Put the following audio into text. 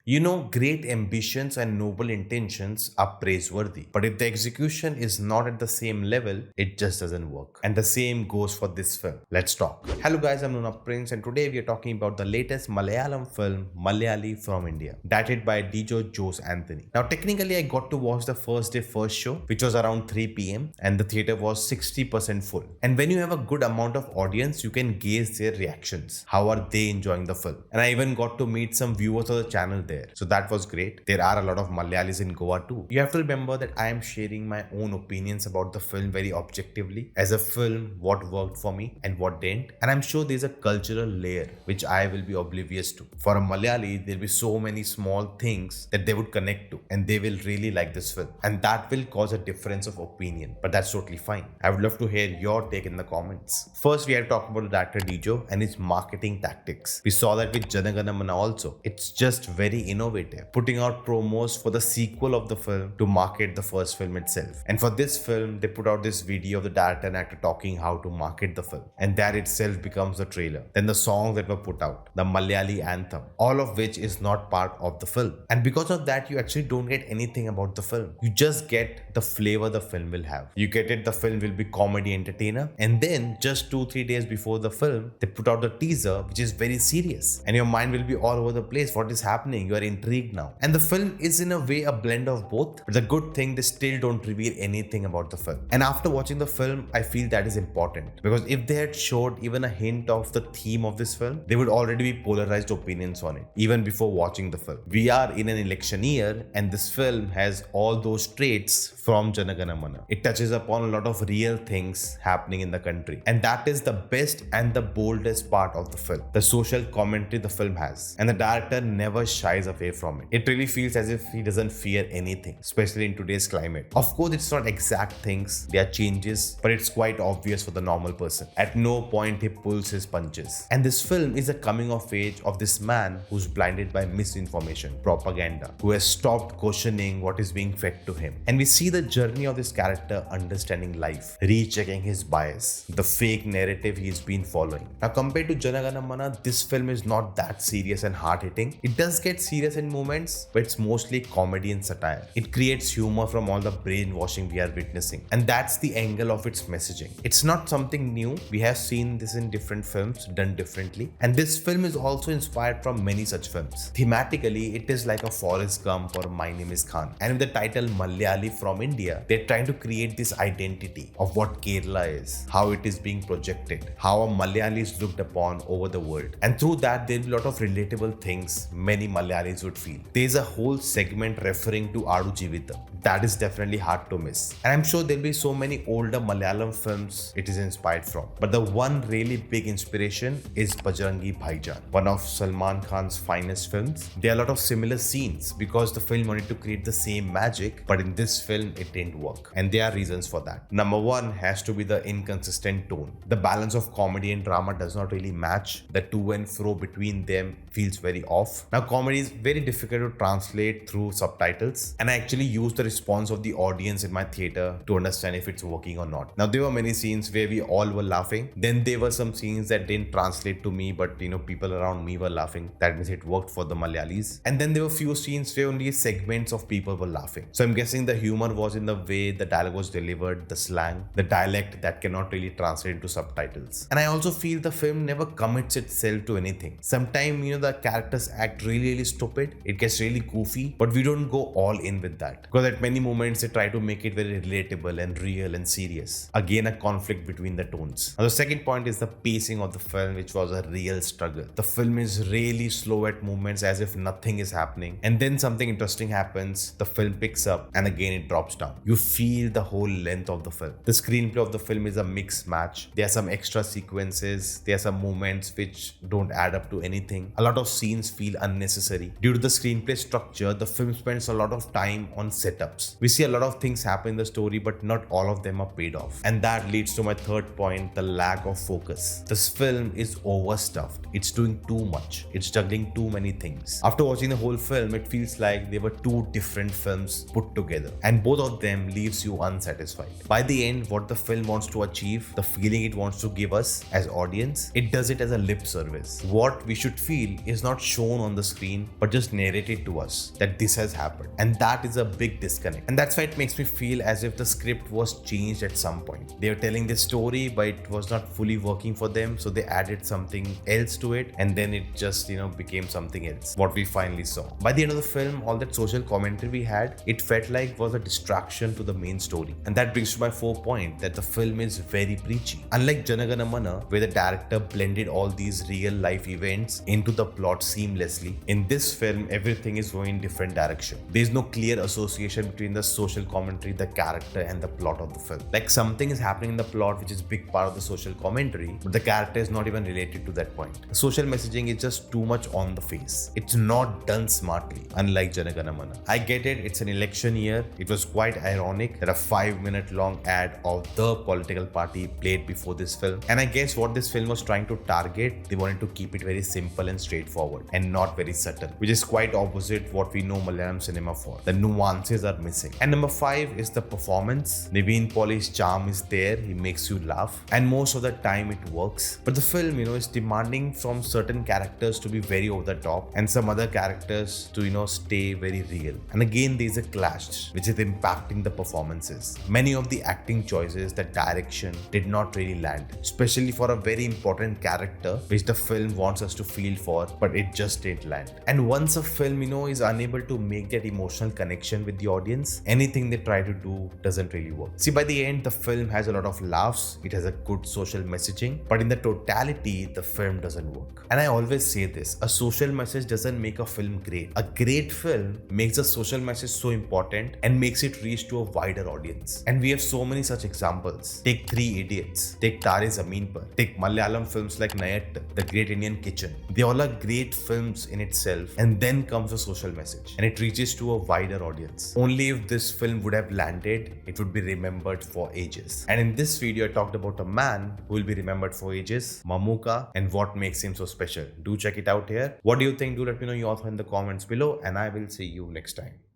Great ambitions and noble intentions are praiseworthy, but if the execution is not at the same level, it just doesn't work. And the same goes for this film. Let's talk. Hello guys, I'm Nona Prince, and today we are talking about the latest Malayalam film, Malayalee from India, directed by Dijo Jose Antony. Now, technically, I got to watch the first day first show, which was around 3 p.m., and the theater was 60% full. And when you have a good amount of audience, you can gauge their reactions. How are they enjoying the film? And I even got to meet some viewers of the channel there. So that was great. There are a lot of Malayalis in Goa too. You have to remember that I am sharing my own opinions about the film very objectively. As a film, what worked for me and what didn't. And I'm sure there's a cultural layer which I will be oblivious to. For a Malayali, there'll be so many small things that they would connect to and they will really like this film. And that will cause a difference of opinion. But that's totally fine. I would love to hear your take in the comments. First, we have to talk about the director Dijo and his marketing tactics. We saw that with Janagana Mana also. It's just very innovative, putting out promos for the sequel of the film to market the first film itself. And for this film, they put out this video of the director and actor talking how to market the film. And that itself becomes the trailer. Then the songs that were put out, the Malayali anthem, all of which is not part of the film. And because of that, you actually don't get anything about the film. You just get the flavor the film will have. You get it, the film will be comedy entertainer. And then just 2-3 days before the film, they put out the teaser, which is very serious. And your mind will be all over the place. What is happening? You are intrigued now. And the film is in a way a blend of both. But the good thing, they still don't reveal anything about the film. And after watching the film, I feel that is important. Because if they had showed even a hint of the theme of this film, there would already be polarized opinions on it, even before watching the film. We are in an election year and this film has all those traits from Janagana Mana. It touches upon a lot of real things happening in the country. And that is the best and the boldest part of the film. The social commentary the film has. And the director never shies away from it. It really feels as if he doesn't fear anything, especially in today's climate. Of course, it's not exact things, there are changes, but it's quite obvious for the normal person. At no point he pulls his punches. And this film is a coming of age of this man who's blinded by misinformation, propaganda, who has stopped questioning what is being fed to him. And we see the journey of this character understanding life, rechecking his bias, the fake narrative he's been following. Now, compared to Janagana Mana, this film is not that serious and hard-hitting. It does get serious in moments, but it's mostly comedy and satire. It creates humor from all the brainwashing we are witnessing. And that's the angle of its messaging. It's not something new. We have seen this in different films done differently. And this film is also inspired from many such films. Thematically, it is like a Forrest Gump or My Name is Khan. And with the title Malayali from India, they're trying to create this identity of what Kerala is, how it is being projected, how a Malayali is looked upon over the world. And through that, there'll be a lot of relatable things many Malayalis would feel. There's a whole segment referring to Adu Jivita. That is definitely hard to miss. And I'm sure there'll be so many older Malayalam films it is inspired from. But the one really big inspiration is Bajrangi Bhaijaan, one of Salman Khan's finest films. There are a lot of similar scenes because the film wanted to create the same magic, but in this film it didn't work. And there are reasons for that. Number one has to be the inconsistent tone. The balance of comedy and drama does not really match. The to and fro between them feels very off. Now, comedy is very difficult to translate through subtitles, and I actually used the response of the audience in my theater to understand if it's working or not. Now, there were many scenes where we all were laughing. Then there were some scenes that didn't translate to me, but people around me were laughing. That means it worked for the Malayalis. And then there were few scenes where only segments of people were laughing. So I'm guessing the humor was in the way the dialogue was delivered, the slang, the dialect that cannot really translate into subtitles. And I also feel the film never commits itself to anything. Sometimes, the characters act really stupid. It gets really goofy, but we don't go all in with that. Because at many moments, they try to make it very relatable and real and serious. Again, a conflict between the tones. Now, the second point is the pacing of the film, which was a real struggle. The film is really slow at moments as if nothing is happening. And then something interesting happens, the film picks up and again it drops down. You feel the whole length of the film. The screenplay of the film is a mixed match. There are some extra sequences. There are some moments which don't add up to anything. A lot of scenes feel unnecessary. Due to the screenplay structure, the film spends a lot of time on setups. We see a lot of things happen in the story, but not all of them are paid off. And that leads to my third point, the lack of focus. This film is overstuffed. It's doing too much. It's juggling too many things. After watching the whole film, it feels like they were two different films put together, and both of them leaves you unsatisfied. By the end, what the film wants to achieve, the feeling it wants to give us as audience, it does it as a lip service. What we should feel is not shown on the screen, but just narrate it to us that this has happened. And that is a big disconnect. And that's why it makes me feel as if the script was changed at some point. They were telling this story, but it was not fully working for them, so they added something else to it, and then it just, became something else. What we finally saw. By the end of the film, all that social commentary we had, it felt like was a distraction to the main story. And that brings to my 4th point that the film is very preachy. Unlike Janagana Mana, where the director blended all these real life events into the plot seamlessly, in this film, everything is going in different direction. There is no clear association between the social commentary, the character, and the plot of the film. Like something is happening in the plot which is big part of the social commentary, but the character is not even related to that point. The social messaging is just too much on the face. It's not done smartly, unlike Janagana Mana. I get it, it's an election year. It was quite ironic that a 5-minute long ad of the political party played before this film. And I guess what this film was trying to target, they wanted to keep it very simple and straightforward and not very subtle, which is quite opposite what we know Malayalam cinema for. The nuances are missing. And number 5 is the performance. Nivin Pauly's charm is there. He makes you laugh, and most of the time it works. But the film, is demanding from certain characters to be very over the top and some other characters to, stay very real. And again, there's a clash which is impacting the performances. Many of the acting choices, the direction did not really land, especially for a very important character which the film wants us to feel for, but it just didn't land. And once a film, is unable to make that emotional connection with the audience, anything they try to do doesn't really work. See, by the end, the film has a lot of laughs, it has a good social messaging, but in the totality, the film doesn't work. And I always say this, a social message doesn't make a film great. A great film makes a social message so important and makes it reach to a wider audience. And we have so many such examples. Take Three Idiots, take Tare Zameen Par, take Malayalam films like Nayat, The Great Indian Kitchen. They all are great films in itself, and then comes a social message and it reaches to a wider audience. Only if this film would have landed, it would be remembered for ages. And in this video, I talked about a man who will be remembered for ages, Mamuka, and what makes him so special. Do check it out here. What do you think? Do let me know your thoughts in the comments below, and I will see you next time.